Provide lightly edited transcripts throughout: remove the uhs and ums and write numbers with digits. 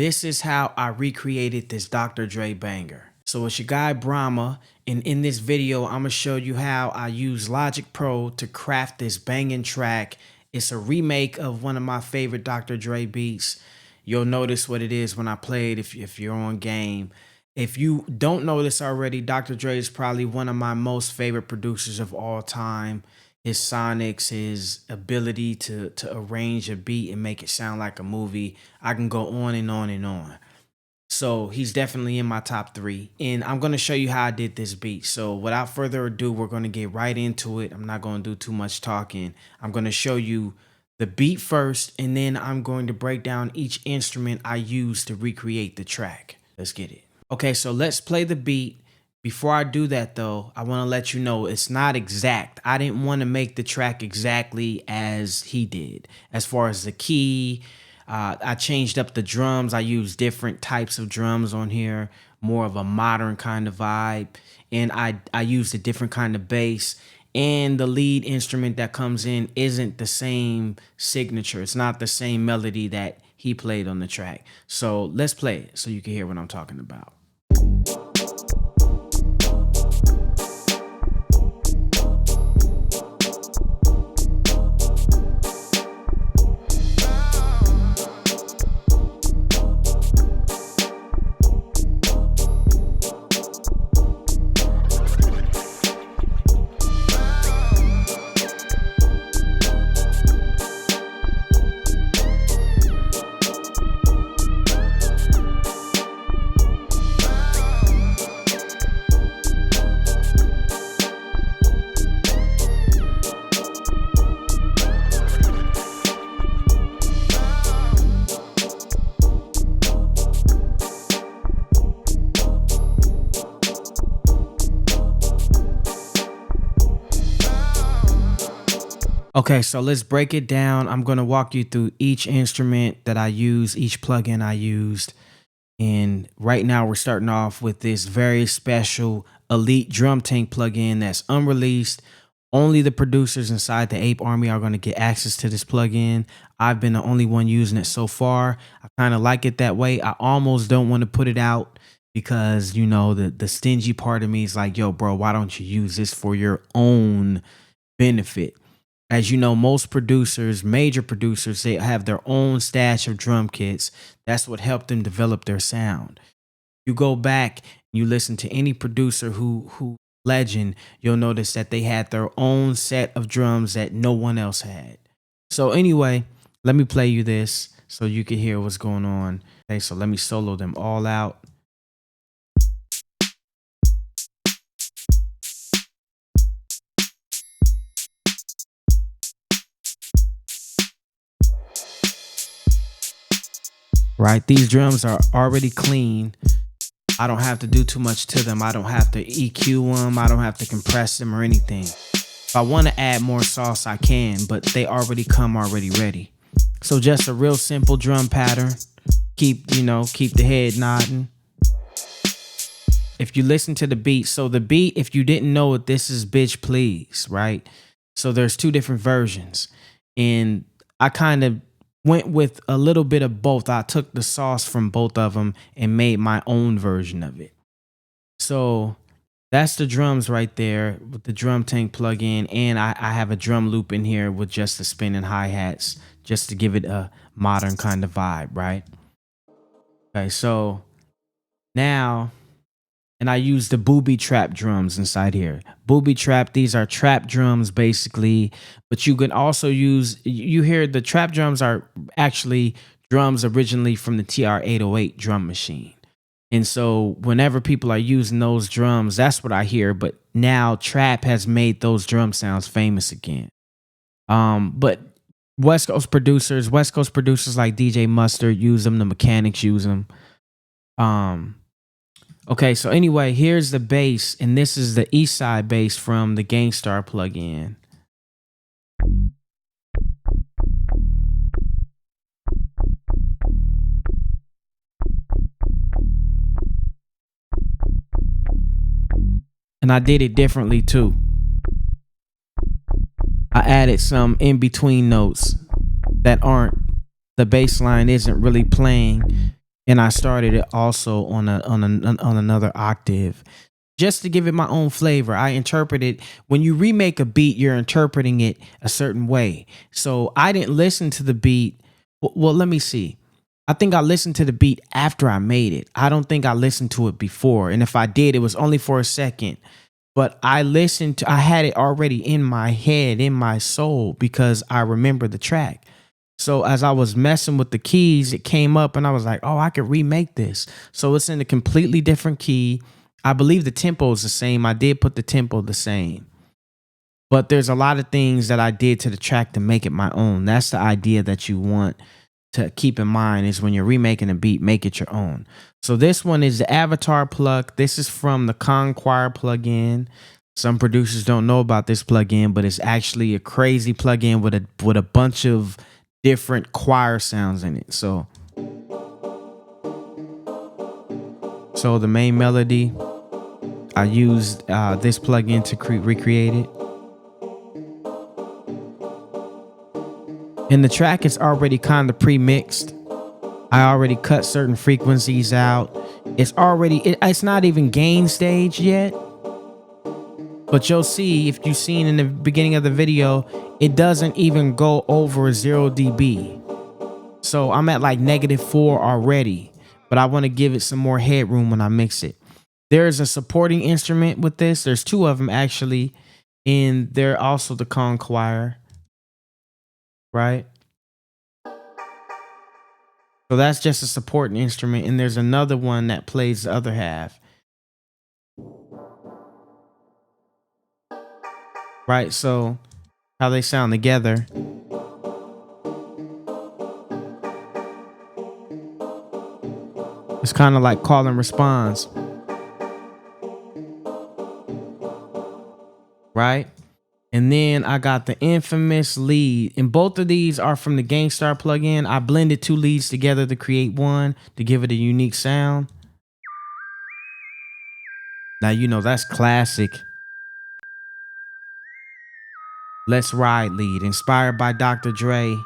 This is how I recreated this Dr. Dre banger. So it's your guy Brahma, and in this video, I'm gonna show you how I use Logic Pro to craft this banging track. It's a remake of one of my favorite Dr. Dre beats. You'll notice what it is when I play it if you're on game. If you don't know this already, Dr. Dre is probably one of my most favorite producers of all time. His sonics, his ability to arrange a beat and make it sound like a movie. I can go on and on and on. So he's definitely in my top 3. And I'm going to show you how I did this beat. So without further ado, we're going to get right into it. I'm not going to do too much talking. I'm going to show you the beat first, and then I'm going to break down each instrument I used to recreate the track. Let's get it. Okay, so let's play the beat. Before I do that, though, I want to let you know it's not exact. I didn't want to make the track exactly as he did. As far as the key, I changed up the drums. I used different types of drums on here, more of a modern kind of vibe. And I used a different kind of bass. And the lead instrument that comes in isn't the same signature. It's not the same melody that he played on the track. So let's play it so you can hear what I'm talking about. Okay, so let's break it down. I'm going to walk you through each instrument that I use, each plugin I used. And right now we're starting off with this very special Elite Drum Tank plugin that's unreleased. Only the producers inside the Ape Army are going to get access to this plugin. I've been the only one using it so far. I kind of like it that way. I almost don't want to put it out because, you know, the stingy part of me is like, yo, bro, why don't you use this for your own benefit? As you know, most producers, major producers, they have their own stash of drum kits. That's what helped them develop their sound. You go back, you listen to any producer who legend, you'll notice that they had their own set of drums that no one else had. So anyway, let me play you this so you can hear what's going on. Okay, so let me solo them all out. Right, these drums are already clean. I don't have to do too much to them. I don't have to EQ them. I don't have to compress them or anything. If I want to add more sauce, I can, but they already come already ready. So just a real simple drum pattern. Keep the head nodding. If you listen to the beat, so the beat, if you didn't know it, this is Bitch Please, right? So there's 2 different versions. And I kind of went with a little bit of both. I took the sauce from both of them and made my own version of it. So that's the drums right there with the Drum Tank plugin. And I have a drum loop in here with just the spinning hi-hats just to give it a modern kind of vibe, right? Okay, so now, and I use the booby trap drums inside here. Booby trap, these are trap drums basically, but you can also use, you hear the trap drums are actually drums originally from the TR-808 drum machine. And so whenever people are using those drums, that's what I hear. But now trap has made those drum sounds famous again. But West Coast producers like DJ Mustard use them. The Mechanics use them. Okay, so anyway, here's the bass, and this is the East Side bass from the Gangstar plugin. And I did it differently too. I added some in-between notes that aren't, the bass line isn't really playing and I started it also on another octave, just to give it my own flavor. I interpret it. When you remake a beat, you're interpreting it a certain way. So I didn't listen to the beat. Well, let me see. I think I listened to the beat after I made it. I don't think I listened to it before. And if I did, it was only for a second. But I had it already in my head, in my soul, because I remember the track. So as I was messing with the keys, it came up and I was like, oh, I could remake this. So it's in a completely different key. I believe the tempo is the same. I did put the tempo the same. But there's a lot of things that I did to the track to make it my own. That's the idea that you want to keep in mind, is when you're remaking a beat, make it your own. So this one is the Avatar plug. This is from the Conquire plugin. Some producers don't know about this plugin, but it's actually a crazy plugin with a bunch of different choir sounds in it. So the main melody, I used this plugin to recreate it. And the track is already kind of pre-mixed. I already cut certain frequencies out. It's not even gain stage yet. But you'll see, if you've seen in the beginning of the video, it doesn't even go over 0 dB. So I'm at like -4 already, but I want to give it some more headroom when I mix it. There's a supporting instrument with this. There's 2 of them actually, and they're also the Conquire, right? So that's just a supporting instrument, and there's another one that plays the other half. Right, so how they sound together. It's kind of like call and response. Right? And then I got the infamous lead. And both of these are from the Gangstar plugin. I blended 2 leads together to create one to give it a unique sound. Now, you know, that's classic. Let's Ride lead, inspired by Dr. Dre.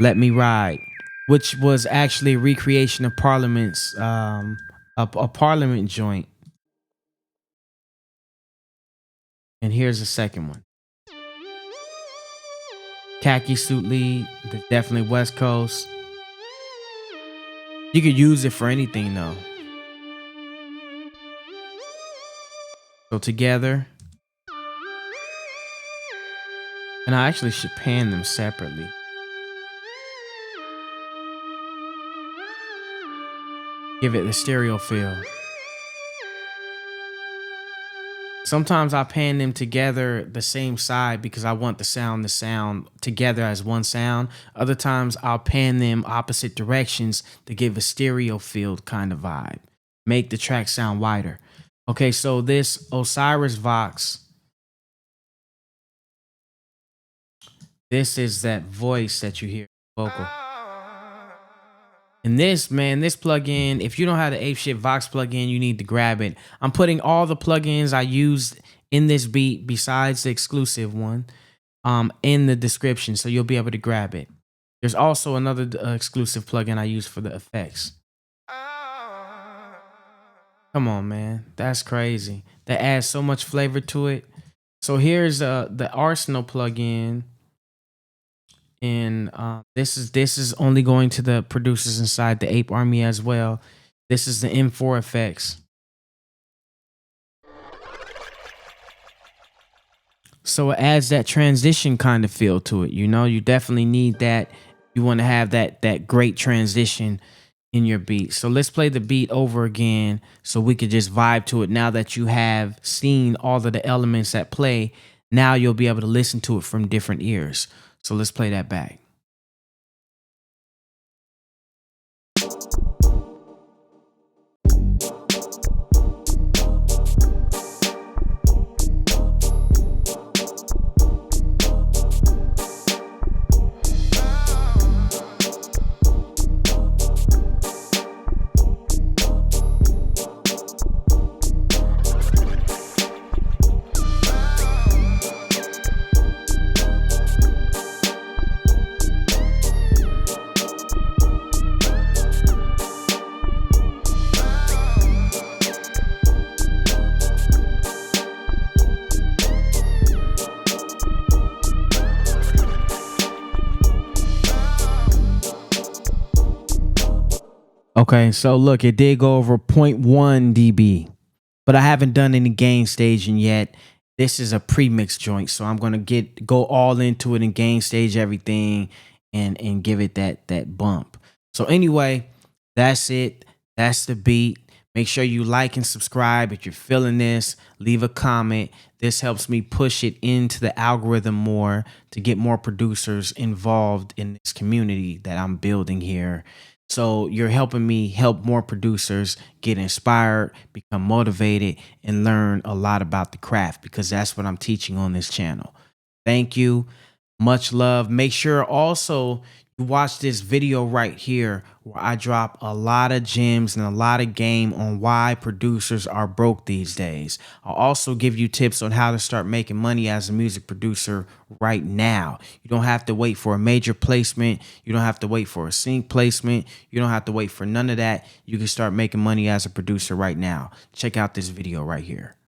Let Me Ride, which was actually a recreation of Parliament's, a Parliament joint. And here's the second one. Khaki suit lead, definitely West Coast. You could use it for anything though. So together. And I actually should pan them separately. Give it the stereo feel. Sometimes I pan them together the same side because I want the sound to sound together as one sound. Other times I'll pan them opposite directions to give a stereo field kind of vibe. Make the track sound wider. Okay, so this Apeshyt Vox. This is that voice that you hear, vocal. And this, man, this plugin, if you don't have the Apeshyt Vox plugin, you need to grab it. I'm putting all the plugins I used in this beat, besides the exclusive one, in the description, so you'll be able to grab it. There's also another exclusive plugin I use for the effects. Come on, man, that's crazy. That adds so much flavor to it. So here's the Arsenal plugin. And this is only going to the producers inside the Ape Army as well. This is the M4 effects. So it adds that transition kind of feel to it. You know, you definitely need that. You want to have that great transition in your beat. So let's play the beat over again so we could just vibe to it. Now that you have seen all of the elements at play, now you'll be able to listen to it from different ears. So let's play that back. Okay, so look, it did go over zero point 0.1 dB, but I haven't done any gain staging yet. This is a pre-mix joint, so I'm gonna go all into it and gain stage everything and give it that bump. So anyway, that's it. That's the beat. Make sure you like and subscribe if you're feeling this. Leave a comment. This helps me push it into the algorithm more to get more producers involved in this community that I'm building here. So you're helping me help more producers get inspired, become motivated, and learn a lot about the craft, because that's what I'm teaching on this channel. Thank you. Much love. Make sure also you watch this video right here where I drop a lot of gems and a lot of game on why producers are broke these days. I'll also give you tips on how to start making money as a music producer right now. You don't have to wait for a major placement. You don't have to wait for a sync placement. You don't have to wait for none of that. You can start making money as a producer right now. Check out this video right here.